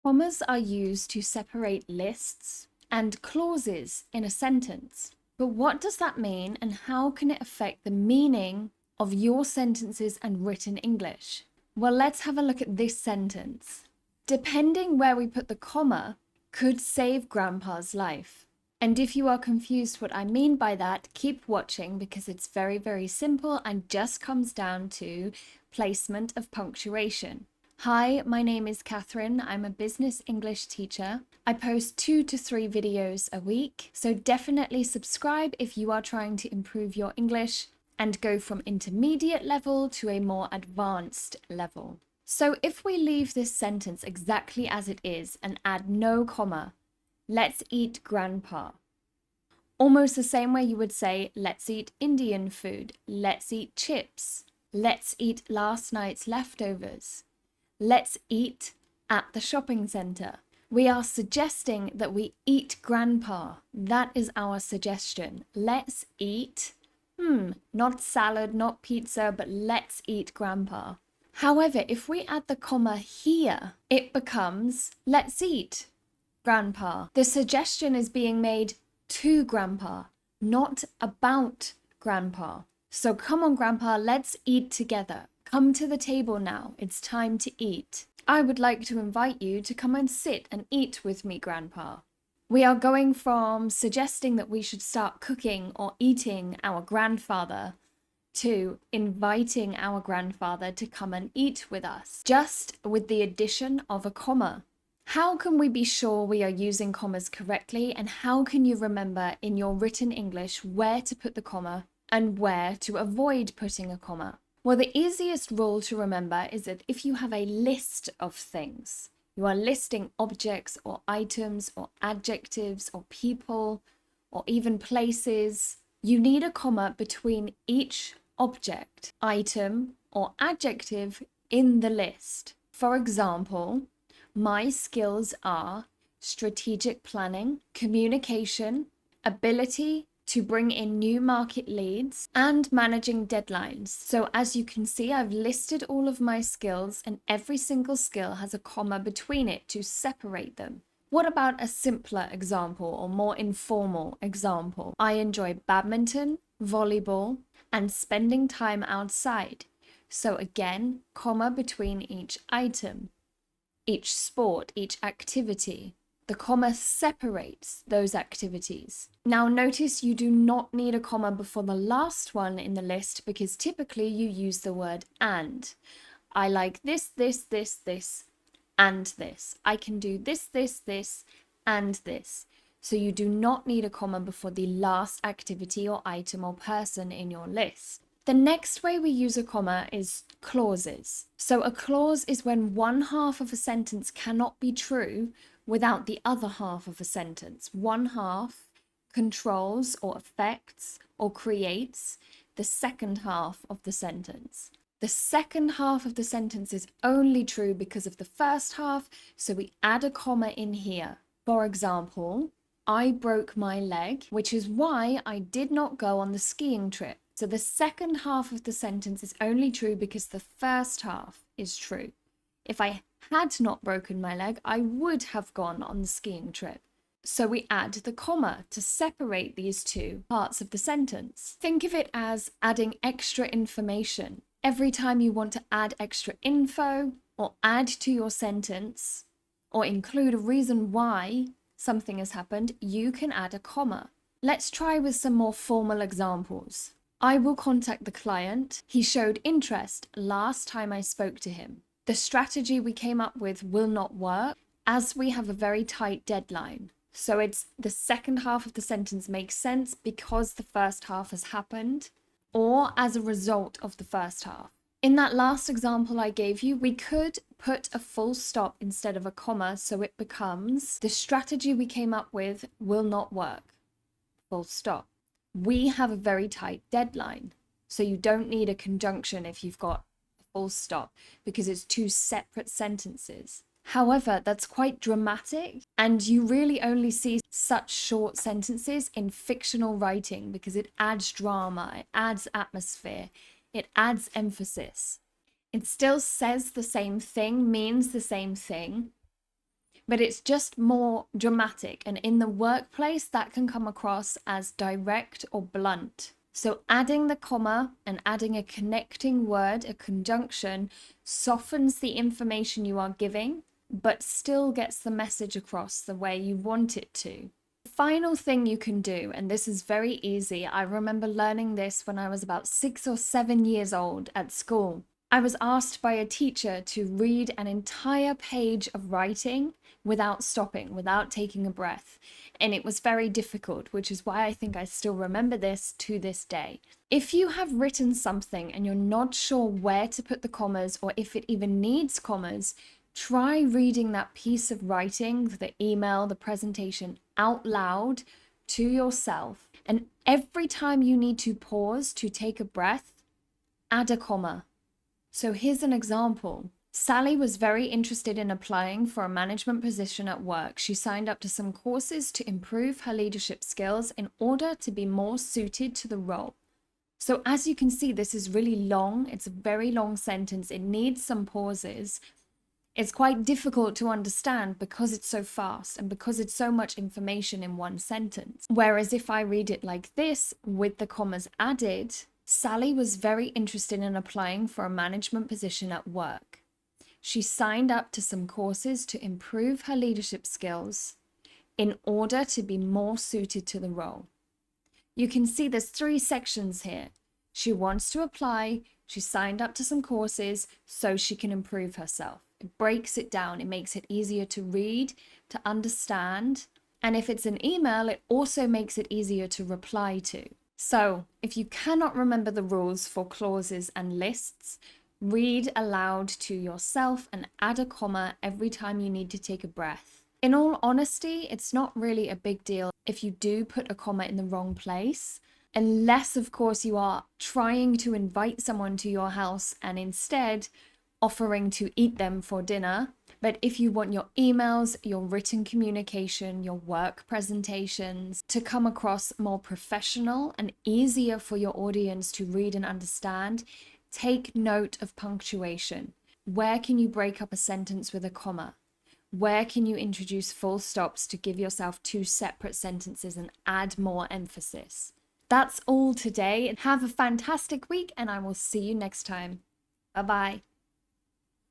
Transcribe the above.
Commas are used to separate lists and clauses in a sentence. But what does that mean, and how can it affect the meaning of your sentences and written English? Well, let's have a look at this sentence. Depending where we put the comma could save Grandpa's life. And if you are confused what I mean by that, keep watching because it's very, very simple and just comes down to placement of punctuation. Hi, my name is Catherine. I'm a business English teacher. I post 2 to 3 videos a week, so definitely subscribe if you are trying to improve your English and go from intermediate level to a more advanced level. So if we leave this sentence exactly as it is and add no comma, let's eat Grandpa. Almost the same way you would say, let's eat Indian food, let's eat chips, let's eat last night's leftovers. Let's eat at the shopping center. We are suggesting that we eat Grandpa. That is our suggestion. Let's eat, not salad, not pizza, but let's eat Grandpa. However, if we add the comma here, it becomes, let's eat Grandpa. The suggestion is being made to Grandpa, not about Grandpa. So come on, Grandpa, let's eat together. Come to the table now. It's time to eat. I would like to invite you to come and sit and eat with me, Grandpa. We are going from suggesting that we should start cooking or eating our grandfather to inviting our grandfather to come and eat with us, just with the addition of a comma. How can we be sure we are using commas correctly, and how can you remember in your written English where to put the comma and where to avoid putting a comma? Well, the easiest rule to remember is that if you have a list of things, you are listing objects or items or adjectives or people or even places, you need a comma between each object, item, or adjective in the list. For example, my skills are strategic planning, communication, ability to bring in new market leads, and managing deadlines. So as you can see, I've listed all of my skills, and every single skill has a comma between it to separate them. What about a simpler example or more informal example? I enjoy badminton, volleyball, and spending time outside. So again, comma between each item, each sport, each activity. The comma separates those activities. Now notice you do not need a comma before the last one in the list because typically you use the word and. I like this, and this. I can do this, and this. So you do not need a comma before the last activity or item or person in your list. The next way we use a comma is clauses. So a clause is when one half of a sentence cannot be true without the other half of a sentence. One half controls or affects or creates the second half of the sentence. The second half of the sentence is only true because of the first half, so we add a comma in here. For example, I broke my leg, which is why I did not go on the skiing trip. So the second half of the sentence is only true because the first half is true. If I had not broken my leg, I would have gone on the skiing trip. So we add the comma to separate these two parts of the sentence. Think of it as adding extra information. Every time you want to add extra info or add to your sentence or include a reason why something has happened, you can add a comma. Let's try with some more formal examples. I will contact the client. He showed interest last time I spoke to him. The strategy we came up with will not work as we have a very tight deadline. So it's the second half of the sentence makes sense because the first half has happened or as a result of the first half. In that last example I gave you, we could put a full stop instead of a comma, so it becomes the strategy we came up with will not work. Full stop. We have a very tight deadline, so you don't need a conjunction if you've got a full stop because it's two separate sentences. However, that's quite dramatic, and you really only see such short sentences in fictional writing because it adds drama, it adds atmosphere, it adds emphasis. It still says the same thing, means the same thing, but it's just more dramatic. And in the workplace, that can come across as direct or blunt. So adding the comma and adding a connecting word, a conjunction, softens the information you are giving, but still gets the message across the way you want it to. The final thing you can do, and this is very easy, I remember learning this when I was about 6 or 7 years old at school. I was asked by a teacher to read an entire page of writing without stopping, without taking a breath. And it was very difficult, which is why I think I still remember this to this day. If you have written something and you're not sure where to put the commas or if it even needs commas, try reading that piece of writing, the email, the presentation out loud to yourself. And every time you need to pause to take a breath, add a comma. So here's an example. Sally was very interested in applying for a management position at work. She signed up to some courses to improve her leadership skills in order to be more suited to the role. So as you can see, this is really long. It's a very long sentence. It needs some pauses. It's quite difficult to understand because it's so fast and because it's so much information in one sentence. Whereas if I read it like this with the commas added, Sally was very interested in applying for a management position at work. She signed up to some courses to improve her leadership skills in order to be more suited to the role. You can see there's 3 sections here. She wants to apply, she signed up to some courses so she can improve herself. It breaks it down, it makes it easier to read, to understand, and if it's an email, it also makes it easier to reply to. So, if you cannot remember the rules for clauses and lists, read aloud to yourself and add a comma every time you need to take a breath. In all honesty, it's not really a big deal if you do put a comma in the wrong place, unless, of course, you are trying to invite someone to your house and instead offering to eat them for dinner. But if you want your emails, your written communication, your work presentations to come across more professional and easier for your audience to read and understand, take note of punctuation. Where can you break up a sentence with a comma? Where can you introduce full stops to give yourself 2 separate sentences and add more emphasis? That's all today. Have a fantastic week and I will see you next time. Bye-bye.